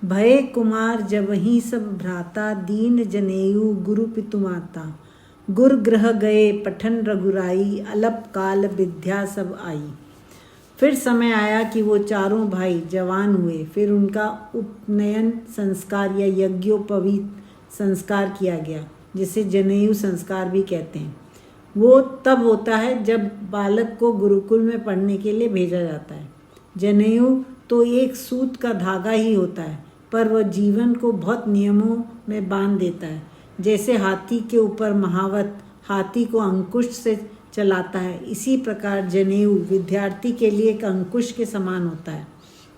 भय कुमार जबहि सब भ्राता, दीन जनेऊ गुरु पितुमाता। गुर ग्रह गए पठन रघुराई, अलप काल विद्या सब आई। फिर समय आया कि वो चारों भाई जवान हुए। फिर उनका उपनयन संस्कार या यज्ञोपवीत संस्कार किया गया, जिसे जनेऊ संस्कार भी कहते हैं। वो तब होता है जब बालक को गुरुकुल में पढ़ने के लिए भेजा जाता है। जनेऊ तो एक सूत का धागा ही होता है, पर वह जीवन को बहुत नियमों में बांध देता है। जैसे हाथी के ऊपर महावत हाथी को अंकुश से चलाता है, इसी प्रकार जनेऊ विद्यार्थी के लिए एक अंकुश के समान होता है।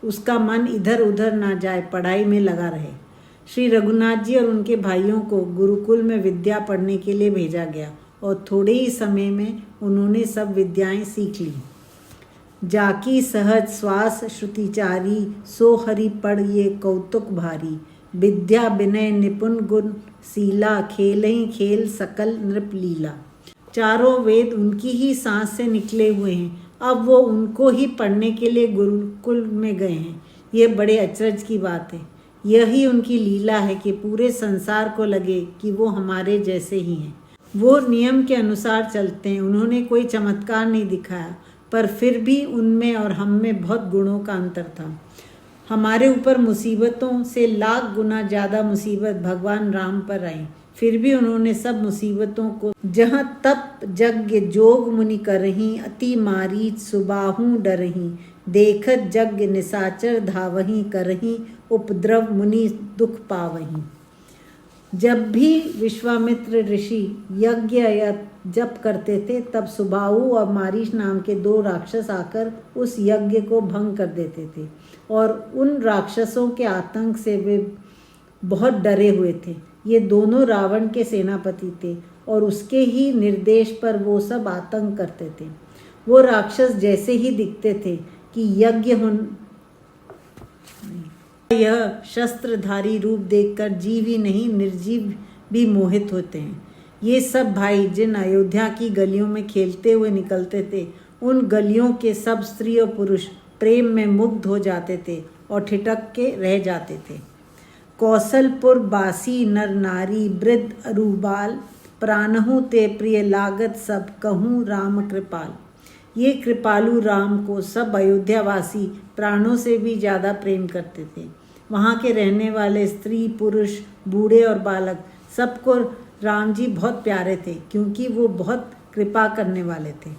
उसका मन इधर उधर ना जाए, पढ़ाई में लगा रहे। श्री रघुनाथ जी और उनके भाइयों को गुरुकुल में विद्या पढ़ने के लिए भेजा गया और थोड़े ही समय में उन्होंने सब विद्याएं सीख ली। जाकी सहज श्वास श्रुतिचारी, सो हरि पढ़ ये कौतुक भारी। विद्या विनय निपुण गुण सीला, खेलहि खेल सकल नृप लीला। चारों वेद उनकी ही सांस से निकले हुए हैं। अब वो उनको ही पढ़ने के लिए गुरुकुल में गए हैं। ये बड़े अचरज की बात है। यही उनकी लीला है कि पूरे संसार को लगे कि वो हमारे जैसे ही हैं। वो नियम के अनुसार चलते हैं। उन्होंने कोई चमत्कार नहीं दिखाया, पर फिर भी उनमें और हम में बहुत गुणों का अंतर था। हमारे ऊपर मुसीबतों से लाख गुना ज़्यादा मुसीबत भगवान राम पर आई। फिर भी उन्होंने सब मुसीबतों को जहाँ तप यज्ञ जोग मुनि करहीं, अति मारीच सुबाहु डरहीं। देखत यज्ञ निशाचर धावहीं, करहीं उपद्रव मुनि दुख पावहीं। जब भी विश्वामित्र ऋषि यज्ञ या जप करते थे, तब सुबाहु और मारीच नाम के दो राक्षस आकर उस यज्ञ को भंग कर देते थे और उन राक्षसों के आतंक से वे बहुत डरे हुए थे। ये दोनों रावण के सेनापति थे और उसके ही निर्देश पर वो सब आतंक करते थे। वो राक्षस जैसे ही दिखते थे कि यह शस्त्रधारी रूप देखकर जीव ही नहीं निर्जीव भी मोहित होते हैं। ये सब भाई जिन अयोध्या की गलियों में खेलते हुए निकलते थे, उन गलियों के सब स्त्री और पुरुष प्रेम में मुग्ध हो जाते थे और ठिठक के रह जाते थे। कौशलपुर बासी नर नारी, वृद्ध अरुबाल, प्राणहु ते प्रिय लागत सब, कहूँ राम कृपाल। ये कृपालु राम को सब अयोध्यावासी प्राणों से भी ज़्यादा प्रेम करते थे। वहाँ के रहने वाले स्त्री पुरुष बूढ़े और बालक सबको राम जी बहुत प्यारे थे, क्योंकि वो बहुत कृपा करने वाले थे।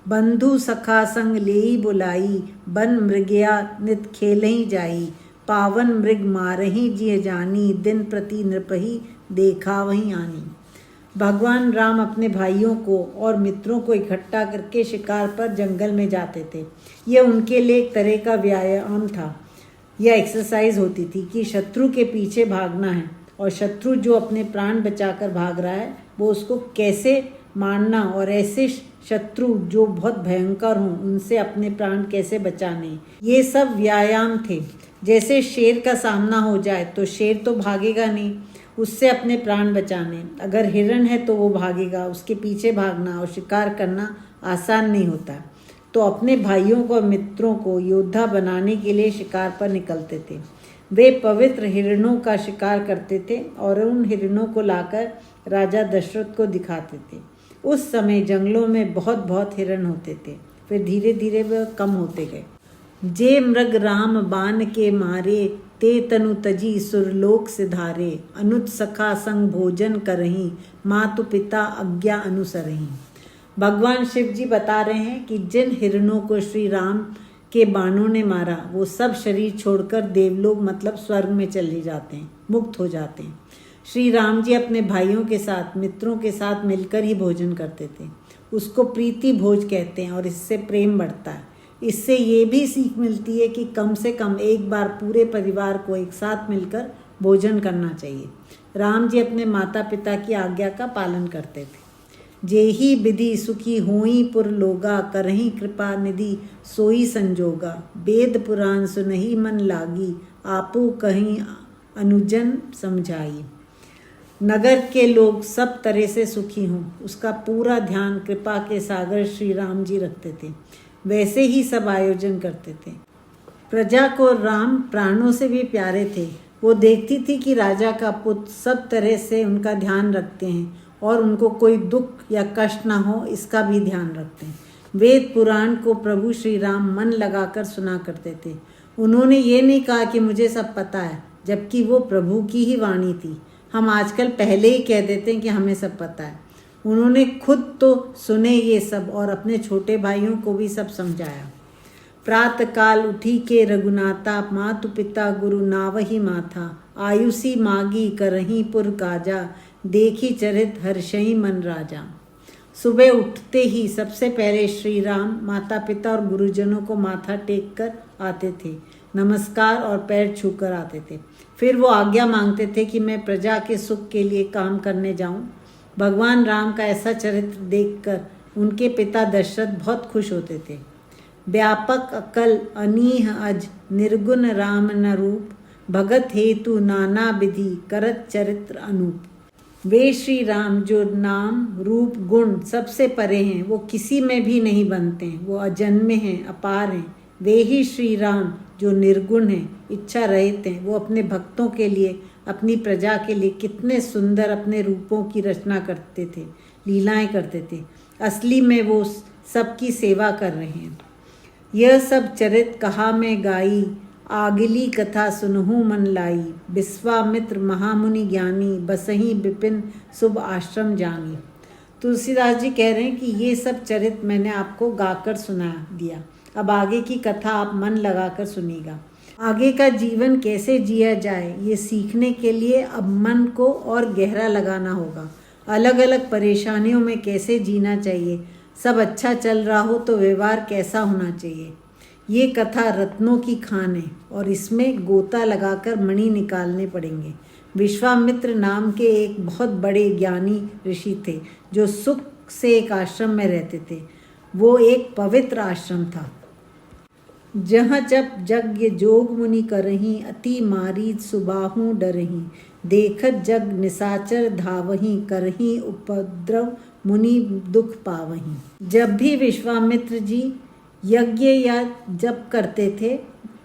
बंधु सखा संग लेई बुलाई, बन मृगया नित खेलहि जाई। पावन मृग मारही जिय जानी, दिन प्रति नृपहि देखा वहीं आनी। भगवान राम अपने भाइयों को और मित्रों को इकट्ठा करके शिकार पर जंगल में जाते थे। यह उनके लिए एक तरह का व्यायाम था या एक्सरसाइज होती थी कि शत्रु के पीछे भागना है और शत्रु जो अपने प्राण बचाकर भाग रहा है वो उसको कैसे मारना और ऐसे शत्रु जो बहुत भयंकर हों उनसे अपने प्राण कैसे बचाने, ये सब व्यायाम थे। जैसे शेर का सामना हो जाए तो शेर तो भागेगा नहीं, उससे अपने प्राण बचाने। अगर हिरण है तो वो भागेगा, उसके पीछे भागना और शिकार करना आसान नहीं होता। तो अपने भाइयों को और मित्रों को योद्धा बनाने के लिए शिकार पर निकलते थे। वे पवित्र हिरणों का शिकार करते थे और उन हिरणों को लाकर राजा दशरथ को दिखाते थे। उस समय जंगलों में बहुत बहुत हिरण होते थे, फिर धीरे धीरे वह कम होते गए। जे मृग राम बाण के मारे, ते तनु तजी सुरलोक सिधारे। अनुज सखा संग भोजन करहीं, मातु पिता आज्ञा अनुसरहीं। भगवान शिव जी बता रहे हैं कि जिन हिरणों को श्री राम के बाणों ने मारा, वो सब शरीर छोड़कर देवलोक मतलब स्वर्ग में चले जाते हैं, मुक्त हो जाते हैं। श्री राम जी अपने भाइयों के साथ मित्रों के साथ मिलकर ही भोजन करते थे। उसको प्रीति भोज कहते हैं और इससे प्रेम बढ़ता है। इससे ये भी सीख मिलती है कि कम से कम एक बार पूरे परिवार को एक साथ मिलकर भोजन करना चाहिए। राम जी अपने माता पिता की आज्ञा का पालन करते थे। जेहि विधि सुखी होई पुर लोगा, करही कृपा निधि सोई संजोगा। वेद पुराण सुनहि मन लागी, आपू कहीं अनुजन समझाई। नगर के लोग सब तरह से सुखी हों, उसका पूरा ध्यान कृपा के सागर श्री राम जी रखते थे। वैसे ही सब आयोजन करते थे। प्रजा को राम प्राणों से भी प्यारे थे। वो देखती थी कि राजा का पुत्र सब तरह से उनका ध्यान रखते हैं और उनको कोई दुख या कष्ट ना हो इसका भी ध्यान रखते हैं। वेद पुराण को प्रभु श्री राम मन लगाकर सुना करते थे। उन्होंने ये नहीं कहा कि मुझे सब पता है, जबकि वो प्रभु की ही वाणी थी। हम आजकल पहले ही कह देते हैं कि हमें सब पता है। उन्होंने खुद तो सुने ये सब और अपने छोटे भाइयों को भी सब समझाया। प्रातः काल उठी के रघुनाथा, मातु पिता गुरु नावही माथा। आयुषी मागी करही पुर काजा, देखी चरित हर्षई मन राजा। सुबह उठते ही सबसे पहले श्री राम माता पिता और गुरुजनों को माथा टेक कर आते थे, नमस्कार और पैर छूकर आते थे। फिर वो आज्ञा मांगते थे कि मैं प्रजा के सुख के लिए काम करने जाऊं। भगवान राम का ऐसा चरित्र देखकर उनके पिता दशरथ बहुत खुश होते थे। व्यापक अकल अनीह अज, निर्गुण राम न रूप। भगत हेतु नाना विधि, करत चरित्र अनूप। वे श्री राम जो नाम रूप गुण सबसे परे हैं, वो किसी में भी नहीं बनते हैं। वो अजन्मे हैं, अपार हैं। वे ही श्री राम जो निर्गुण हैं, इच्छा रहित हैं। वो अपने भक्तों के लिए, अपनी प्रजा के लिए कितने सुंदर अपने रूपों की रचना करते थे, लीलाएं करते थे। असली में वो सबकी सेवा कर रहे हैं। यह सब चरित कहा मैं गाई, आगली कथा सुनहु मन लाई। विश्वामित्र महामुनि ज्ञानी, बसही विपिन शुभ आश्रम जानी। तुलसीदास जी कह रहे हैं कि ये सब चरित मैंने आपको गाकर सुना दिया। अब आगे की कथा आप मन लगाकर सुनिएगा। आगे का जीवन कैसे जिया जाए ये सीखने के लिए अब मन को और गहरा लगाना होगा। अलग अलग परेशानियों में कैसे जीना चाहिए, सब अच्छा चल रहा हो तो व्यवहार कैसा होना चाहिए। ये कथा रत्नों की खान है और इसमें गोता लगाकर मणि निकालने पड़ेंगे। विश्वामित्र नाम के एक बहुत बड़े ज्ञानी ऋषि थे जो सुख से एक आश्रम में रहते थे। वो एक पवित्र आश्रम था जहाँ जब यज्ञ जोग मुनि करही, अति मारीच सुबाहु डरही। देखत जग निसाचर धावही, करही उपद्रव मुनि दुख पावही। जब भी विश्वामित्र जी यज्ञ या जप करते थे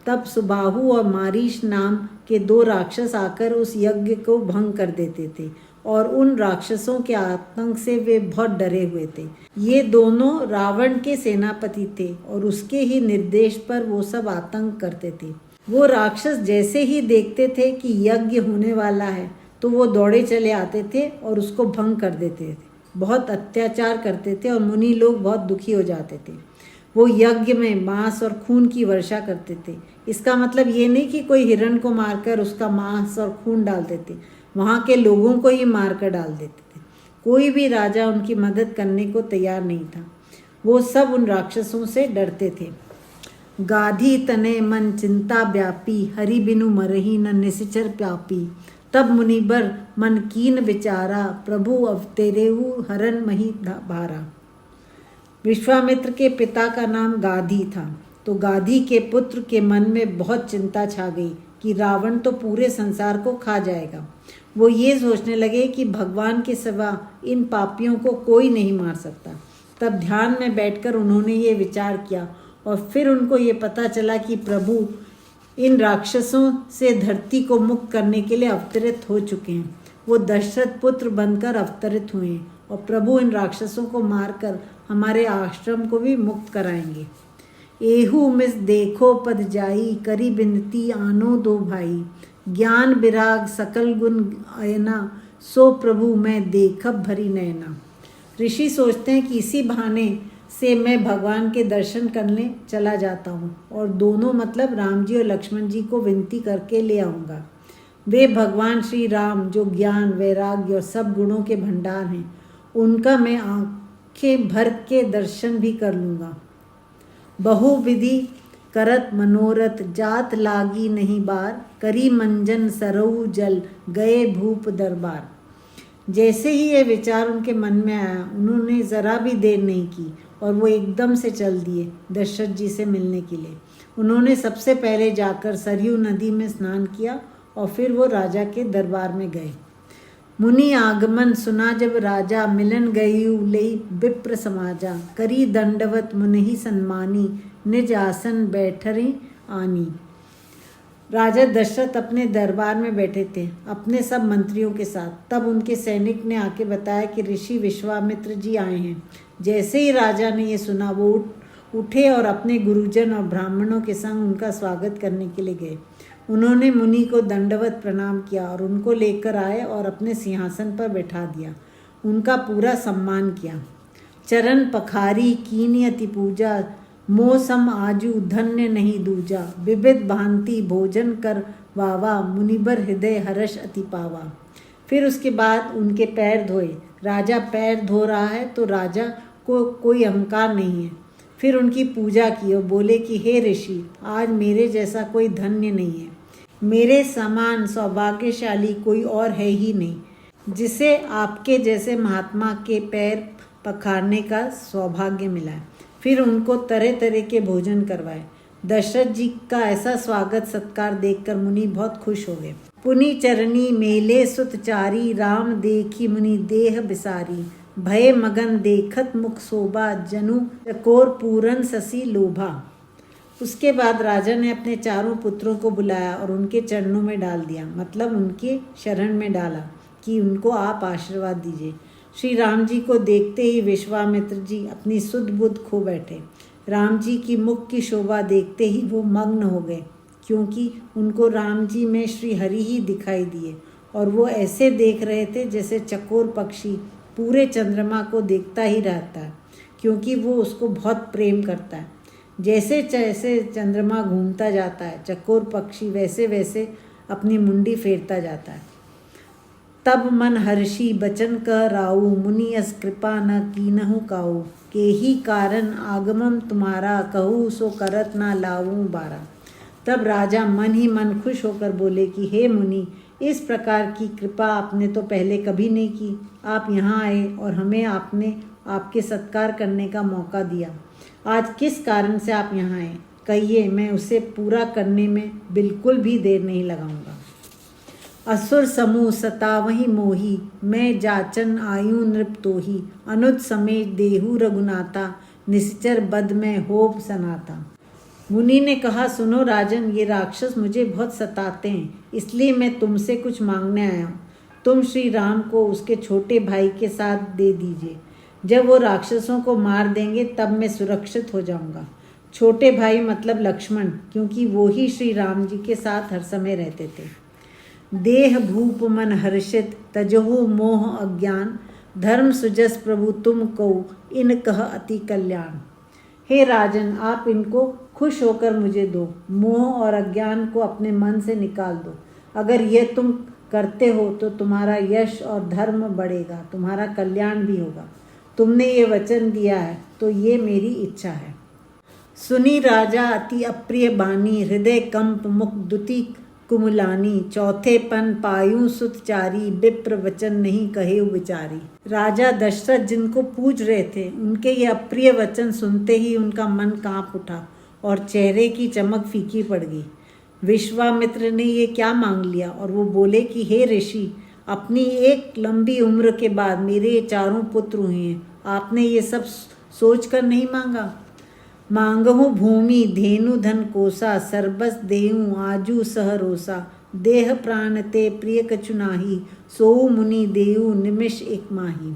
तब सुबाहु और मारीच नाम के दो राक्षस आकर उस यज्ञ को भंग कर देते थे और उन राक्षसों के आतंक से वे बहुत डरे हुए थे। ये दोनों रावण के सेनापति थे और उसके ही निर्देश पर वो सब आतंक करते थे। वो राक्षस जैसे ही देखते थे कि यज्ञ होने वाला है तो वो दौड़े चले आते थे और उसको भंग कर देते थे। बहुत अत्याचार करते थे और मुनि लोग बहुत दुखी हो जाते थे। वो यज्ञ में मांस और खून की वर्षा करते थे। इसका मतलब ये नहीं कि कोई हिरण को मारकर उसका मांस और खून डाल देते, वहाँ के लोगों को ही मारकर डाल देते थे। कोई भी राजा उनकी मदद करने को तैयार नहीं था। वो सब उन राक्षसों से डरते थे। गाधी तने मन चिंता व्यापी, हरि बिनु मरही न निश्चर प्यापी। तब मुनिबर मन कीन विचारा, प्रभु अवतेरेहु हरन मही भारा। विश्वामित्र के पिता का नाम गाधी था, तो गाधी के पुत्र के मन में बहुत चिंता छा गई कि रावण तो पूरे संसार को खा जाएगा। वो ये सोचने लगे कि भगवान के सिवा इन पापियों को कोई नहीं मार सकता। तब ध्यान में बैठकर उन्होंने ये विचार किया और फिर उनको ये पता चला कि प्रभु इन राक्षसों से धरती को मुक्त करने के लिए अवतरित हो चुके हैं। वो दशरथ पुत्र बनकर अवतरित हुए हैं और प्रभु इन राक्षसों को मारकर हमारे आश्रम को भी मुक्त कराएंगे। एहू मिस देखो पद जाई, करी बिनती आनो दो भाई। ज्ञान विराग सकल गुण आयना, सो प्रभु मैं देखब भरी नैना। ऋषि सोचते हैं कि इसी बहाने से मैं भगवान के दर्शन करने चला जाता हूँ और दोनों मतलब राम जी और लक्ष्मण जी को विनती करके ले आऊँगा। वे भगवान श्री राम जो ज्ञान वैराग्य और सब गुणों के भंडार हैं, उनका मैं आँखें भर के दर्शन भी कर लूँगा। बहुविधि करत मनोरथ, जात लागी नहीं बार। करी मंजन सरऊ जल, गए भूप दरबार। जैसे ही ये विचार उनके मन में आया, उन्होंने ज़रा भी देर नहीं की और वो एकदम से चल दिए दशरथ जी से मिलने के लिए। उन्होंने सबसे पहले जाकर सरयू नदी में स्नान किया और फिर वो राजा के दरबार में गए। मुनि आगमन सुना जब राजा, मिलन गयु लई विप्र समाजा। करी दंडवत मुनि सम्मानी, निज आसन बैठरे आनी। राजा दशरथ अपने दरबार में बैठे थे अपने सब मंत्रियों के साथ। तब उनके सैनिक ने आके बताया कि ऋषि विश्वामित्र जी आए हैं। जैसे ही राजा ने ये सुना वो उठे और अपने गुरुजन और ब्राह्मणों के संग उनका स्वागत करने के लिए गए। उन्होंने मुनि को दंडवत प्रणाम किया और उनको लेकर आए और अपने सिंहासन पर बैठा दिया। उनका पूरा सम्मान किया। चरण पखारी कीनी अति पूजा, मोह सम आजू धन्य नहीं दूजा। विविध भांति भोजन कर वावा, मुनिबर हृदय हर्ष अति पावा। फिर उसके बाद उनके पैर धोए। राजा पैर धो रहा है तो राजा को कोई अहंकार नहीं है। फिर उनकी पूजा की और बोले कि हे ऋषि, आज मेरे जैसा कोई धन्य नहीं है। मेरे समान सौभाग्यशाली कोई और है ही नहीं, जिसे आपके जैसे महात्मा के पैर पखारने का सौभाग्य मिला है। फिर उनको तरह तरह के भोजन करवाए। दशरथ जी का ऐसा स्वागत सत्कार देखकर मुनि बहुत खुश हो गए। पुनि चरणी मेले सुतचारी, राम देखी मुनि देह बिसारी। भय मगन देखत मुख शोभा, जनु चकोर पूरन ससी लोभा। उसके बाद राजा ने अपने चारों पुत्रों को बुलाया और उनके चरणों में डाल दिया, मतलब उनके शरण में डाला कि उनको आप आशीर्वाद दीजिए। श्री राम जी को देखते ही विश्वामित्र जी अपनी सुध बुध खो बैठे। राम जी की मुख की शोभा देखते ही वो मग्न हो गए, क्योंकि उनको राम जी में श्री हरि ही दिखाई दिए और वो ऐसे देख रहे थे जैसे चकोर पक्षी पूरे चंद्रमा को देखता ही रहता है, क्योंकि वो उसको बहुत प्रेम करता है। जैसे जैसे चंद्रमा घूमता जाता है, चकोर पक्षी वैसे वैसे अपनी मुंडी फेरता जाता है। तब मन हर्षी बचन कह राऊ, मुनि अस कृपा न कीनहु काऊ। के ही कारण आगमम तुम्हारा, कहूँ सो करत ना लाऊं बारा। तब राजा मन ही मन खुश होकर बोले कि हे मुनि, इस प्रकार की कृपा आपने तो पहले कभी नहीं की। आप यहाँ आए और हमें आपने आपके सत्कार करने का मौका दिया। आज किस कारण से आप यहाँ आए, कहिए, मैं उसे पूरा करने में बिल्कुल भी देर नहीं लगाऊंगा। असुर समूह सतावहि मोही, मैं जाचन आयु नृप तोही। अनुज समेत देहु रघुनाथा, निश्चर बद में होब सनाता। मुनि ने कहा, सुनो राजन, ये राक्षस मुझे बहुत सताते हैं, इसलिए मैं तुमसे कुछ मांगने आया हूँ। तुम श्री राम को उसके छोटे भाई के साथ दे दीजिए। जब वो राक्षसों को मार देंगे तब मैं सुरक्षित हो जाऊंगा। छोटे भाई मतलब लक्ष्मण, क्योंकि वो ही श्री राम जी के साथ हर समय रहते थे। देह भूप मन हर्षित, तजहु मोह अज्ञान। धर्म सुजस प्रभु तुम कहो, इन कह अति कल्याण। हे राजन, आप इनको खुश होकर मुझे दो। मोह और अज्ञान को अपने मन से निकाल दो। अगर यह तुम करते हो तो तुम्हारा यश और धर्म बढ़ेगा, तुम्हारा कल्याण भी होगा। तुमने ये वचन दिया है तो ये मेरी इच्छा है। सुनी राजा अति अप्रिय बानी, हृदय कंप मुख दुति कुमलानी। चौथे पन पायु सुतचारी, विप्र वचन नहीं कहे विचारी। राजा दशरथ जिनको पूज रहे थे, उनके ये अप्रिय वचन सुनते ही उनका मन कांप उठा और चेहरे की चमक फीकी पड़ गई। विश्वामित्र ने ये क्या मांग लिया और वो बोले कि हे ऋषि, अपनी एक लंबी उम्र के बाद मेरे ये चारों पुत्र हुए हैं, आपने ये सब सोच कर नहीं मांगा। मांगहु भूमि धेनु धन कोसा, सर्बस देहु आजू सहरोसा। देह प्राण ते प्रिय कछु नाही, सोऊ मुनि देहु निमिष एक माही।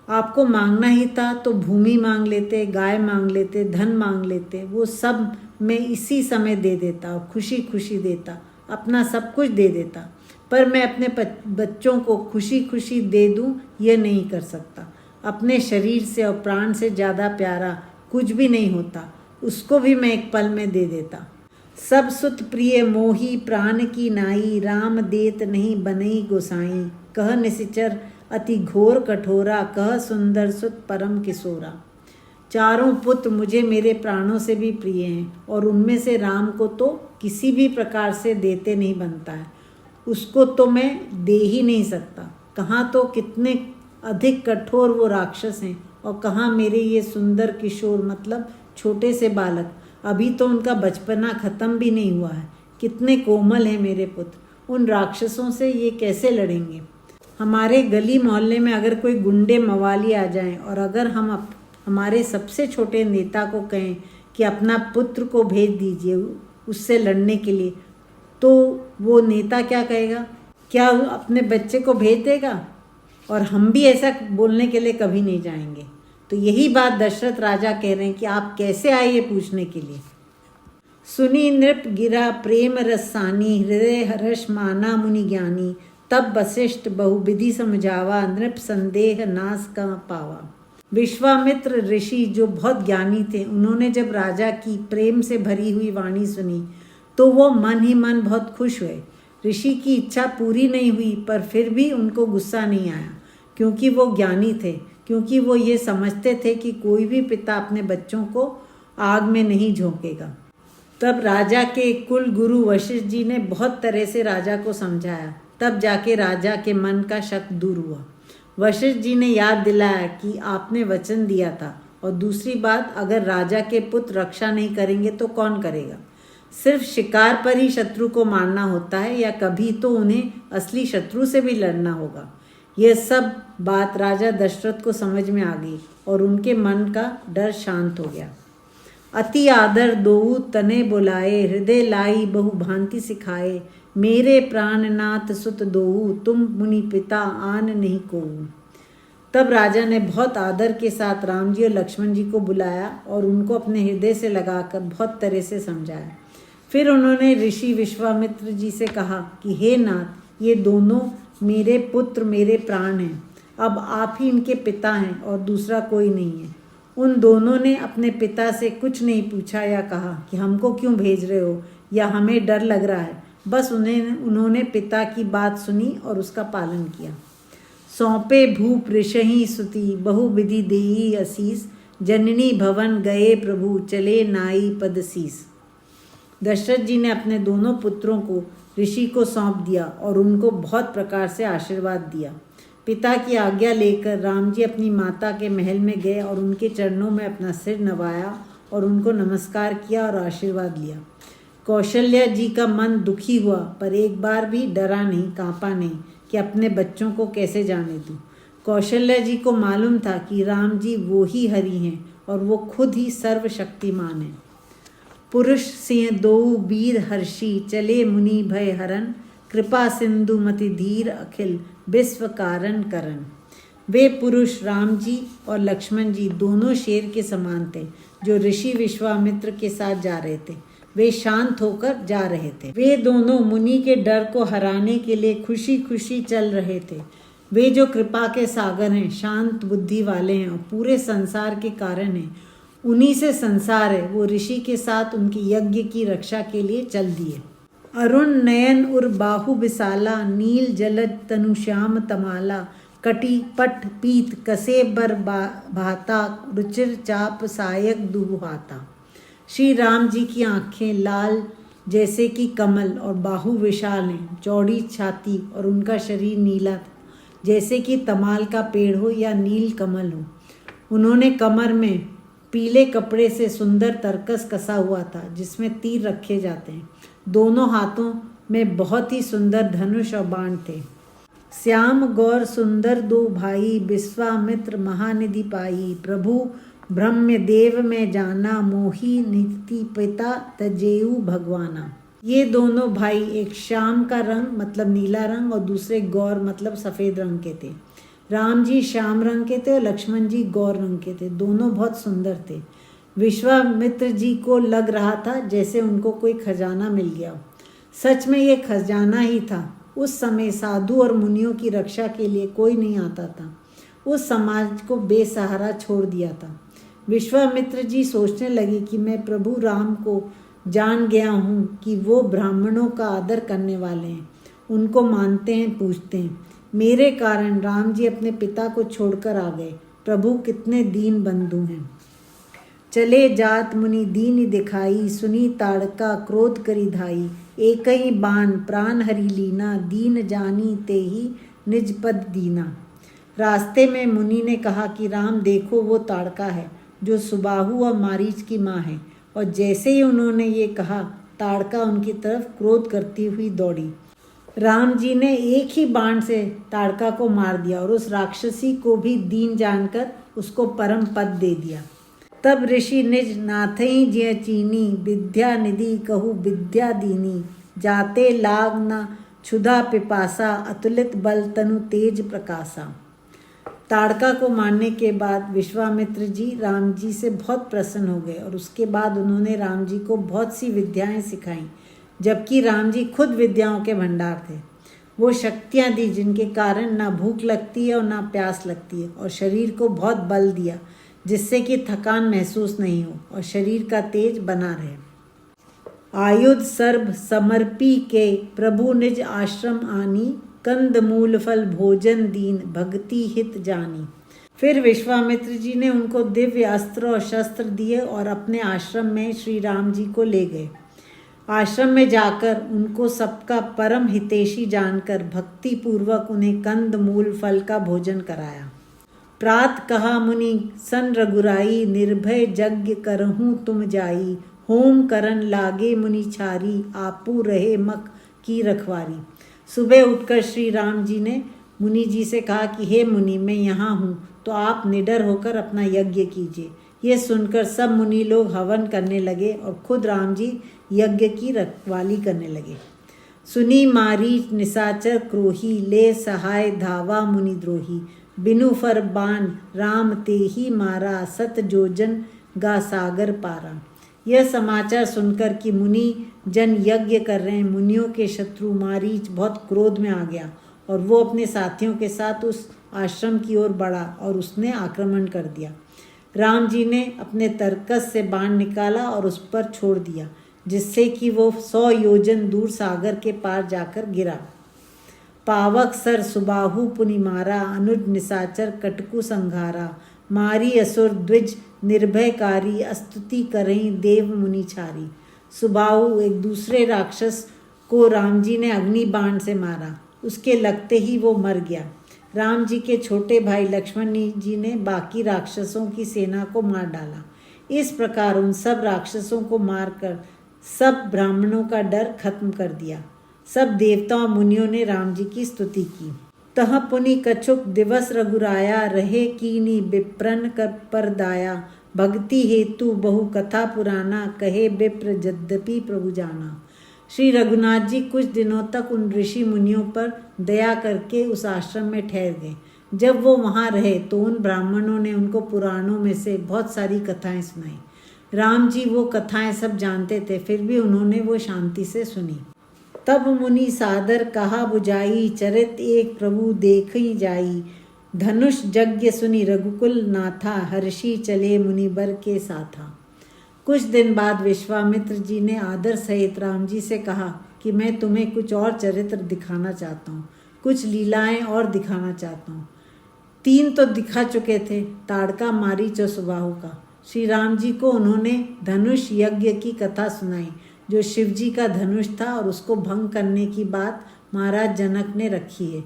आपको मांगना ही था तो भूमि मांग लेते, गाय मांग लेते, धन मांग लेते, वो सब मैं इसी समय दे देता और खुशी खुशी देता, अपना सब कुछ दे देता। पर मैं अपने बच्चों को खुशी खुशी दे दूं, ये नहीं कर सकता। अपने शरीर से और प्राण से ज़्यादा प्यारा कुछ भी नहीं होता, उसको भी मैं एक पल में दे देता। सब सुत प्रिय मोही प्राण की नाई, राम देत नहीं बनई गोसाई। कह निशिचर अति घोर कठोरा, कह सुंदर सुत परम किशोरा। चारों पुत्र मुझे मेरे प्राणों से भी प्रिय हैं और उनमें से राम को तो किसी भी प्रकार से देते नहीं बनता है, उसको तो मैं दे ही नहीं सकता। कहाँ तो कितने अधिक कठोर वो राक्षस हैं और कहाँ मेरे ये सुंदर किशोर मतलब छोटे से बालक, अभी तो उनका बचपना खत्म भी नहीं हुआ है। कितने कोमल हैं मेरे पुत्र, उन राक्षसों से ये कैसे लड़ेंगे। हमारे गली मोहल्ले में अगर कोई गुंडे मवाली आ जाएं और अगर हम हमारे सबसे छोटे नेता को कहें कि अपना पुत्र को भेज दीजिए उससे लड़ने के लिए, तो वो नेता क्या कहेगा? क्या अपने बच्चे को भेज देगा? और हम भी ऐसा बोलने के लिए कभी नहीं जाएंगे। तो यही बात दशरथ राजा कह रहे हैं कि आप कैसे आए ये पूछने के लिए। सुनी नृप गिरा प्रेम रसानी, हृदय हर्ष माना मुनि ज्ञानी, तब वशिष्ठ बहुविधि समझावा, नृप संदेह नाश का पावा। विश्वामित्र ऋषि जो बहुत ज्ञानी थे, उन्होंने जब राजा की प्रेम से भरी हुई वाणी सुनी तो वो मन ही मन बहुत खुश हुए। ऋषि की इच्छा पूरी नहीं हुई, पर फिर भी उनको गुस्सा नहीं आया, क्योंकि वो ज्ञानी थे, क्योंकि वो ये समझते थे कि कोई भी पिता अपने बच्चों को आग में नहीं झोंकेगा। तब राजा के कुल गुरु वशिष्ठ जी ने बहुत तरह से राजा को समझाया, तब जाके राजा के मन का शक दूर हुआ। वशिष्ठ जी ने याद दिलाया कि आपने वचन दिया था, और दूसरी बात, अगर राजा के पुत्र रक्षा नहीं करेंगे तो कौन करेगा? सिर्फ शिकार पर ही शत्रु को मारना होता है, या कभी तो उन्हें असली शत्रु से भी लड़ना होगा। यह सब बात राजा दशरथ को समझ में आ गई और उनके मन का डर शांत हो गया। अति आदर दोऊ तने बुलाए, हृदय लाई बहु भांति सिखाए, मेरे प्राणनाथ सुत दोऊ, तुम मुनि पिता आन नहीं कोऊ। तब राजा ने बहुत आदर के साथ राम जी और लक्ष्मण जी को बुलाया और उनको अपने हृदय से लगाकर बहुत तरह से समझाया। फिर उन्होंने ऋषि विश्वामित्र जी से कहा कि हे नाथ, ये दोनों मेरे पुत्र, मेरे प्राण हैं। अब आप ही इनके पिता हैं और दूसरा कोई नहीं है। उन दोनों ने अपने पिता से कुछ नहीं पूछा या कहा कि हमको क्यों भेज रहे हो या हमें डर लग रहा है। बस उन्होंने पिता की बात सुनी और उसका पालन किया। सौंपे भूप ऋषहि सुति, बहुविधि देई असीस, जननी भवन गए प्रभु, चले नाई पदसीस। दशरथ जी ने अपने दोनों पुत्रों को ऋषि को सौंप दिया और उनको बहुत प्रकार से आशीर्वाद दिया। पिता की आज्ञा लेकर राम जी अपनी माता के महल में गए और उनके चरणों में अपना सिर नवाया और उनको नमस्कार किया और आशीर्वाद लिया। कौशल्या जी का मन दुखी हुआ, पर एक बार भी डरा नहीं, कांपा नहीं कि अपने बच्चों को कैसे जाने दूं। कौशल्या जी को मालूम था कि राम जी वो ही हरि हैं और वो खुद ही सर्वशक्तिमान हैं। पुरुष सिंह दोऊ वीर हर्षि, चले मुनि भय हरन, कृपा सिंधु मति धीर अखिल, विश्व कारण करन। वे पुरुष राम जी और लक्ष्मण जी दोनों शेर के समान थे, जो ऋषि विश्वामित्र के साथ जा रहे थे। वे शांत होकर जा रहे थे। वे दोनों मुनि के डर को हराने के लिए खुशी खुशी चल रहे थे। वे जो कृपा के सागर हैं, शांत बुद्धि वाले हैं और पूरे संसार के कारण हैं। उन्हीं से संसार है। वो ऋषि के साथ उनके यज्ञ की रक्षा के लिए चल दिए। अरुण नयन उर बाहु विशाला, नील जलद तनु श्याम तमाला, कटी पट पीत कसे बर भाता, रुचिर चाप सायक दुहाता। श्री राम जी की आंखें लाल जैसे कि कमल और बाहु विशाल हैं, चौड़ी छाती, और उनका शरीर नीला था जैसे कि तमाल का पेड़ हो या नील कमल हो। उन्होंने कमर में पीले कपड़े से सुंदर तरकस कसा हुआ था, जिसमें तीर रखे जाते हैं। दोनों हाथों में बहुत ही सुंदर धनुष और बाण थे। श्याम गौर सुंदर दो भाई, विश्वामित्र महानिधि पाई, प्रभु ब्रह्म देव में जाना, मोही नीति पिता तजेऊ भगवाना। ये दोनों भाई, एक श्याम का रंग मतलब नीला रंग और दूसरे गौर मतलब सफ़ेद रंग के थे। राम जी श्याम रंग के थे और लक्ष्मण जी गौर रंग के थे। दोनों बहुत सुंदर थे। विश्वामित्र जी को लग रहा था जैसे उनको कोई खजाना मिल गया। सच में ये खजाना ही था। उस समय साधु और मुनियों की रक्षा के लिए कोई नहीं आता था। उस समाज को बेसहारा छोड़ दिया था। विश्वामित्र जी सोचने लगे कि मैं प्रभु राम को जान गया हूँ कि वो ब्राह्मणों का आदर करने वाले हैं, उनको मानते हैं, पूजते हैं। मेरे कारण राम जी अपने पिता को छोड़कर आ गए। प्रभु कितने दीन बंधु हैं। चले जात मुनि दीन दिखाई, सुनी ताड़का क्रोध करी धाई, एक ही बाण प्राण हरि लीना, दीन जानी ते ही निज पद दीना। रास्ते में मुनि ने कहा कि राम देखो, वो ताड़का है जो सुबाहु और मारीच की माँ है। और जैसे ही उन्होंने ये कहा, ताड़का उनकी तरफ क्रोध करती हुई दौड़ी। राम जी ने एक ही बाण से ताड़का को मार दिया और उस राक्षसी को भी दीन जानकर उसको परम पद दे दिया। तब ऋषि निज नाथई जिय चीनी, विद्या निधि कहु विद्या दीनी, जाते लाग न क्षुधा पिपासा, अतुलित बल तनु तेज प्रकाशा। ताड़का को मारने के बाद विश्वामित्र जी राम जी से बहुत प्रसन्न हो गए और उसके बाद उन्होंने राम जी को बहुत सी विद्याएं सिखाईं, जबकि राम जी खुद विद्याओं के भंडार थे। वो शक्तियां दी जिनके कारण ना भूख लगती है और ना प्यास लगती है, और शरीर को बहुत बल दिया जिससे कि थकान महसूस नहीं हो और शरीर का तेज बना रहे। आयुध सर्व समर्पी के प्रभु निज आश्रम आनी, कंद मूल फल भोजन दीन भक्ति हित जानी। फिर विश्वामित्र जी ने उनको दिव्य अस्त्र और शस्त्र दिए और अपने आश्रम में श्री राम जी को ले गए। आश्रम में जाकर उनको सबका परम हितैषी जानकर भक्ति पूर्वक उन्हें कंद मूल फल का भोजन कराया। प्रात कहा मुनि सन रघुराई, निर्भय यज्ञ करहूँ तुम जाई, होम करन लागे मुनि छारी, आपू रहे मक की रखवारी। सुबह उठकर श्री राम जी ने मुनि जी से कहा कि हे मुनि, मैं यहाँ हूँ तो आप निडर होकर अपना यज्ञ कीजिए। ये सुनकर सब मुनि लोग हवन करने लगे और खुद राम जी यज्ञ की रखवाली करने लगे। सुनी मारीच निशाचर क्रोही, ले सहाय धावा मुनि द्रोही, बिनु फर बाण राम ते ही मारा, सत जोजन गा सागर पारा। यह समाचार सुनकर कि मुनि जन यज्ञ कर रहे हैं, मुनियों के शत्रु मारीच बहुत क्रोध में आ गया और वो अपने साथियों के साथ उस आश्रम की ओर बढ़ा और उसने आक्रमण कर दिया। राम जी ने अपने तरकस से बाण निकाला और उस पर छोड़ दिया, जिससे कि वो 100 योजन दूर सागर के पार जाकर गिरा। पावक सर सुबाहु पुनि मारा, अनुज निशाचर कटकु संघारा, मारी असुर द्विज निर्भयकारी, स्तुति करहीं देव मुनि छारी। सुबाहु एक दूसरे राक्षस को राम जी ने अग्नि बाण से मारा, उसके लगते ही वो मर गया। राम जी के छोटे भाई लक्ष्मण जी ने बाकी राक्षसों की सेना को मार डाला। इस प्रकार उन सब राक्षसों को मारकर सब ब्राह्मणों का डर खत्म कर दिया। सब देवताओं मुनियों ने राम जी की स्तुति की। तह पुनि कछुक दिवस रघुराया, रहे कीनी विप्रन कर परदाया, भक्ति हेतु बहु कथा पुराना, कहे विप्र यद्यपि प्रभु जाना। श्री रघुनाथ जी कुछ दिनों तक उन ऋषि मुनियों पर दया करके उस आश्रम में ठहर गए। जब वो वहाँ रहे तो उन ब्राह्मणों ने उनको पुराणों में से बहुत सारी कथाएं सुनाई। राम जी वो कथाएं सब जानते थे, फिर भी उन्होंने वो शांति से सुनी। तब मुनि सादर कहा बुझाई, चरित एक प्रभु देखई जाई, धनुष यज्ञ सुनि रघुकुल नाथा, हर्षि चले मुनि बर के साथा। कुछ दिन बाद विश्वामित्र जी ने आदर सहित राम जी से कहा कि मैं तुम्हें कुछ और चरित्र दिखाना चाहता हूँ, कुछ लीलाएं और दिखाना चाहता हूँ। 3 तो दिखा चुके थे, ताड़का, मारीच और सुबाहु का। श्री राम जी को उन्होंने धनुष यज्ञ की कथा सुनाई, जो शिव जी का धनुष था और उसको भंग करने की बात महाराज जनक ने रखी है।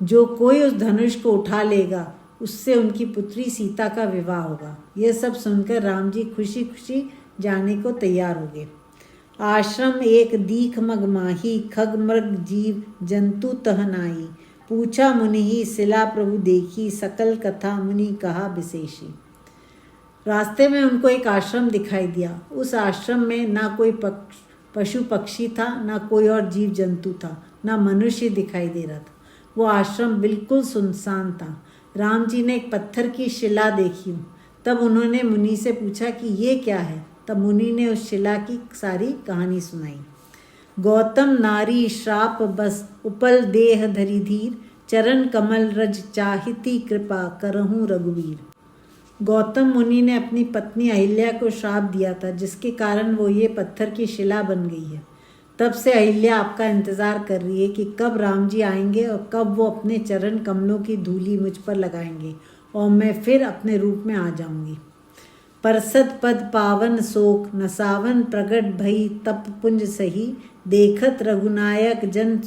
जो कोई उस धनुष को उठा लेगा उससे उनकी पुत्री सीता का विवाह होगा। यह सब सुनकर राम जी खुशी खुशी जाने को तैयार हो गए। आश्रम एक दीख मग माही, खग मृग जीव जंतु तह नाई, पूछा मुनि ही सिला प्रभु देखी, सकल कथा मुनि कहा विशेषी। रास्ते में उनको एक आश्रम दिखाई दिया। उस आश्रम में ना कोई पशु पक्षी था, ना कोई और जीव जंतु था, ना मनुष्य दिखाई दे रहा था। वो आश्रम बिल्कुल सुनसान था। राम जी ने एक पत्थर की शिला देखी। तब उन्होंने मुनि से पूछा कि ये क्या है। तब मुनि ने उस शिला की सारी कहानी सुनाई। गौतम नारी श्राप बस, उपल देह धरी धीर, चरण कमल रज चाहिती कृपा, करहूँ रघुवीर। गौतम मुनि ने अपनी पत्नी अहिल्या को श्राप दिया था, जिसके कारण वो ये पत्थर की शिला बन गई है। तब से अहिल्या आपका इंतज़ार कर रही है कि कब राम जी आएंगे और कब वो अपने चरण कमलों की धूली मुझ पर लगाएंगे और मैं फिर अपने रूप में आ जाऊंगी। परसद पद पावन शोक, नसावन प्रगट भई, तप पुंज सही, देखत रघुनायक जन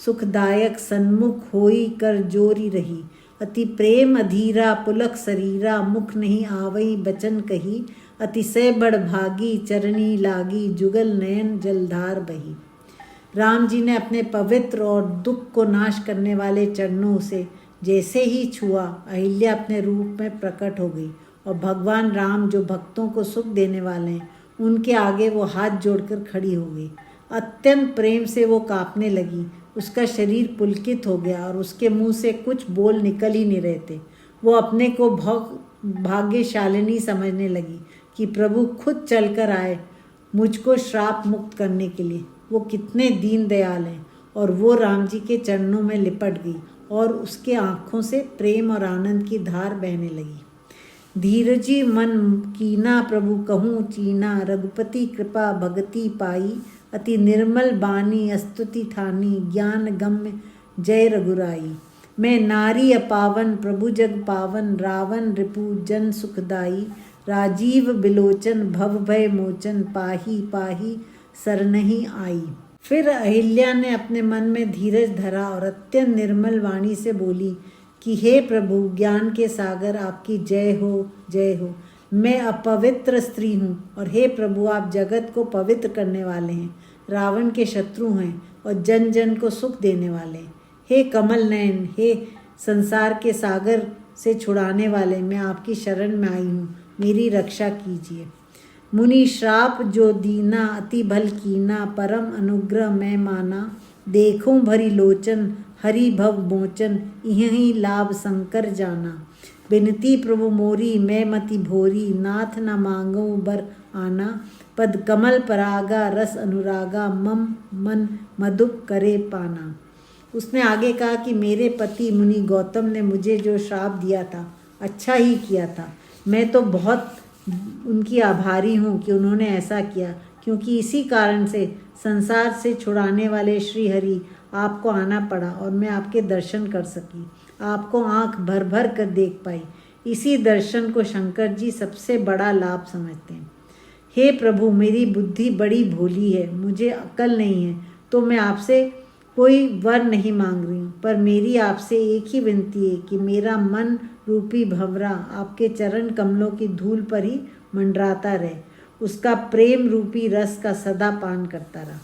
सुखदायक, सन्मुख होई कर जोरी रही, अति प्रेम अधीरा पुलक शरीरा, मुख नहीं आवई बचन कही, अतिशय बड़ भागी चरणी लागी, जुगल नयन जलधार बही। राम जी ने अपने पवित्र और दुख को नाश करने वाले चरणों से जैसे ही छुआ, अहिल्या अपने रूप में प्रकट हो गई और भगवान राम जो भक्तों को सुख देने वाले हैं, उनके आगे वो हाथ जोड़कर खड़ी हो गई। अत्यंत प्रेम से वो कांपने लगी। उसका शरीर पुलकित हो गया और उसके मुंह से कुछ बोल निकल ही नहीं रहे थे। वो अपने को भाग्यशालिनी समझने लगी कि प्रभु खुद चलकर आए मुझको श्राप मुक्त करने के लिए। वो कितने दीन दयाल हैं। और वो राम जी के चरणों में लिपट गई और उसके आँखों से प्रेम और आनंद की धार बहने लगी। धीरजी मन कीना प्रभु कहूँ चीना, रघुपति कृपा भगति पाई, अति निर्मल बानी अस्तुति ठानी, ज्ञान गम्य जय रघुराई। मैं नारी अपावन प्रभु जग पावन, रावण रिपु जन सुखदाई, राजीव बिलोचन भव भय मोचन, पाही पाही सरनहि आई। फिर अहिल्या ने अपने मन में धीरज धरा और अत्यंत निर्मल वाणी से बोली कि हे प्रभु ज्ञान के सागर, आपकी जय हो जय हो। मैं अपवित्र स्त्री हूँ और हे प्रभु आप जगत को पवित्र करने वाले हैं, रावण के शत्रु हैं और जन जन को सुख देने वाले हैं। हे कमल नयन, हे संसार के सागर से छुड़ाने वाले, मैं आपकी शरण में आई हूँ, मेरी रक्षा कीजिए। मुनि श्राप जो दीना, अति भल कीना, परम अनुग्रह मैं माना, देखूं भरी लोचन हरि भव मोचन, यही लाभ शंकर जाना। बिनती प्रभु मोरी मैं मति भोरी, नाथ न मांगो बर आना, पद कमल परागा रस अनुरागा, मम मन मधुप करे पाना। उसने आगे कहा कि मेरे पति मुनि गौतम ने मुझे जो श्राप दिया था अच्छा ही किया था। मैं तो बहुत उनकी आभारी हूँ कि उन्होंने ऐसा किया, क्योंकि इसी कारण से संसार से छुड़ाने वाले श्री हरि आपको आना पड़ा और मैं आपके दर्शन कर सकी, आपको आंख भर भर कर देख पाई। इसी दर्शन को शंकर जी सबसे बड़ा लाभ समझते हैं। हे प्रभु मेरी बुद्धि बड़ी भोली है, मुझे अक्ल नहीं है, तो मैं आपसे कोई वर नहीं मांग रही हूँ, पर मेरी आपसे एक ही विनती है कि मेरा मन रूपी भंवरा आपके चरण कमलों की धूल पर ही मंडराता रहे, उसका प्रेम रूपी रस का सदा पान करता रहा।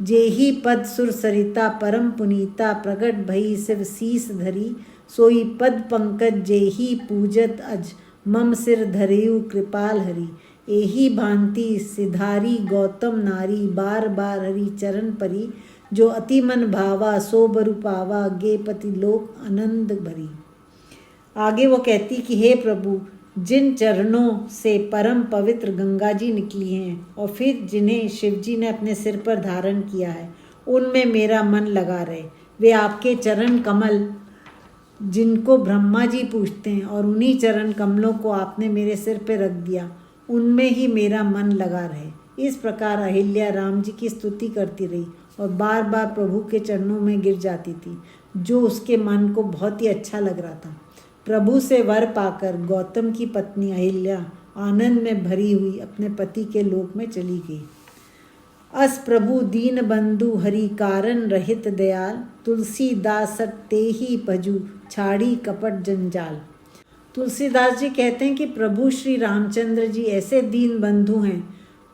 जेही पद सुर सरिता परम पुनीता, प्रगट भई शिव शीस धरी, सोई पद पंकज जेही पूजत अज, मम सिर धरेयु कृपाल हरि। एही भांति सिधारी गौतम नारी, बार बार हरि चरण परी, जो अति मन भावा सो बरु पावा, गे पति लोक आनंद भरी। आगे वो कहती कि हे प्रभु जिन चरणों से परम पवित्र गंगा जी निकली हैं और फिर जिन्हें शिवजी ने अपने सिर पर धारण किया है, उनमें मेरा मन लगा रहे। वे आपके चरण कमल जिनको ब्रह्मा जी पूजते हैं और उन्हीं चरण कमलों को आपने मेरे सिर पर रख दिया, उनमें ही मेरा मन लगा रहे। इस प्रकार अहिल्या राम जी की स्तुति करती रही और बार बार प्रभु के चरणों में गिर जाती थी, जो उसके मन को बहुत ही अच्छा लग रहा था। प्रभु से वर पाकर गौतम की पत्नी अहिल्या आनंद में भरी हुई अपने पति के लोक में चली गई। अस प्रभु दीन बंधु हरि कारण रहित दयाल, तुलसीदास ते ही भजू छाड़ी कपट जंजाल। तुलसीदास जी कहते हैं कि प्रभु श्री रामचंद्र जी ऐसे दीन बंधु हैं,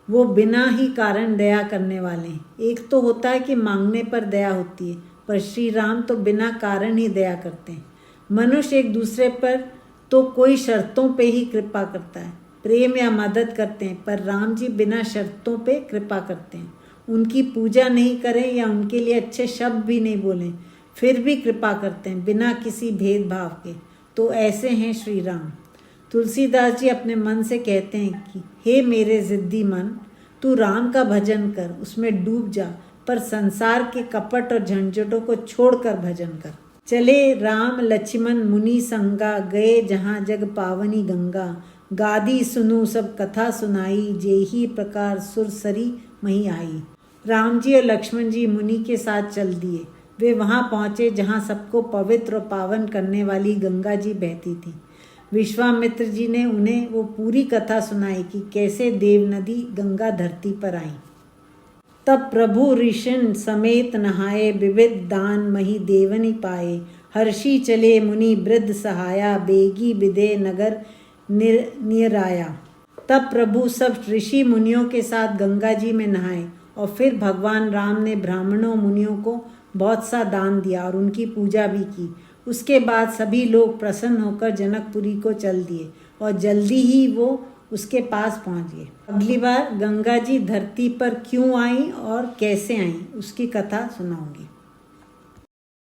वो बिना ही कारण दया करने वाले हैं। एक तो होता है कि मांगने पर दया होती है, पर श्री राम तो बिना कारण ही दया करते हैं। मनुष्य एक दूसरे पर तो कोई शर्तों पे ही कृपा करता है, प्रेम या मदद करते हैं, पर राम जी बिना शर्तों पे कृपा करते हैं। उनकी पूजा नहीं करें या उनके लिए अच्छे शब्द भी नहीं बोलें, फिर भी कृपा करते हैं बिना किसी भेदभाव के। तो ऐसे हैं श्री राम। तुलसीदास जी अपने मन से कहते हैं कि हे मेरे जिद्दी मन, तू राम का भजन कर, उसमें डूब जा, पर संसार के कपट और झंझटों को छोड़कर भजन कर। चले राम लक्ष्मण मुनि संगा, गए जहाँ जग पावनी गंगा, गादी सुनू सब कथा सुनाई, जेही प्रकार सुरसरी मही आई। राम जी और लक्ष्मण जी मुनि के साथ चल दिए। वे वहाँ पहुँचे जहाँ सबको पवित्र और पावन करने वाली गंगा जी बहती थी। विश्वामित्र जी ने उन्हें वो पूरी कथा सुनाई कि कैसे देव नदी गंगा धरती पर आई। तब प्रभु ऋषिन समेत नहाए, विविध दान मही देवनी पाए, हर्षी चले मुनि वृद्ध सहाया, बेगी विदे नगर निराया। तब प्रभु सब ऋषि मुनियों के साथ गंगा जी में नहाए और फिर भगवान राम ने ब्राह्मणों मुनियों को बहुत सा दान दिया और उनकी पूजा भी की। उसके बाद सभी लोग प्रसन्न होकर जनकपुरी को चल दिए और जल्दी ही वो उसके पास पहुंच गए। अगली बार गंगा जी धरती पर क्यों आई और कैसे आई उसकी कथा सुनाऊंगी।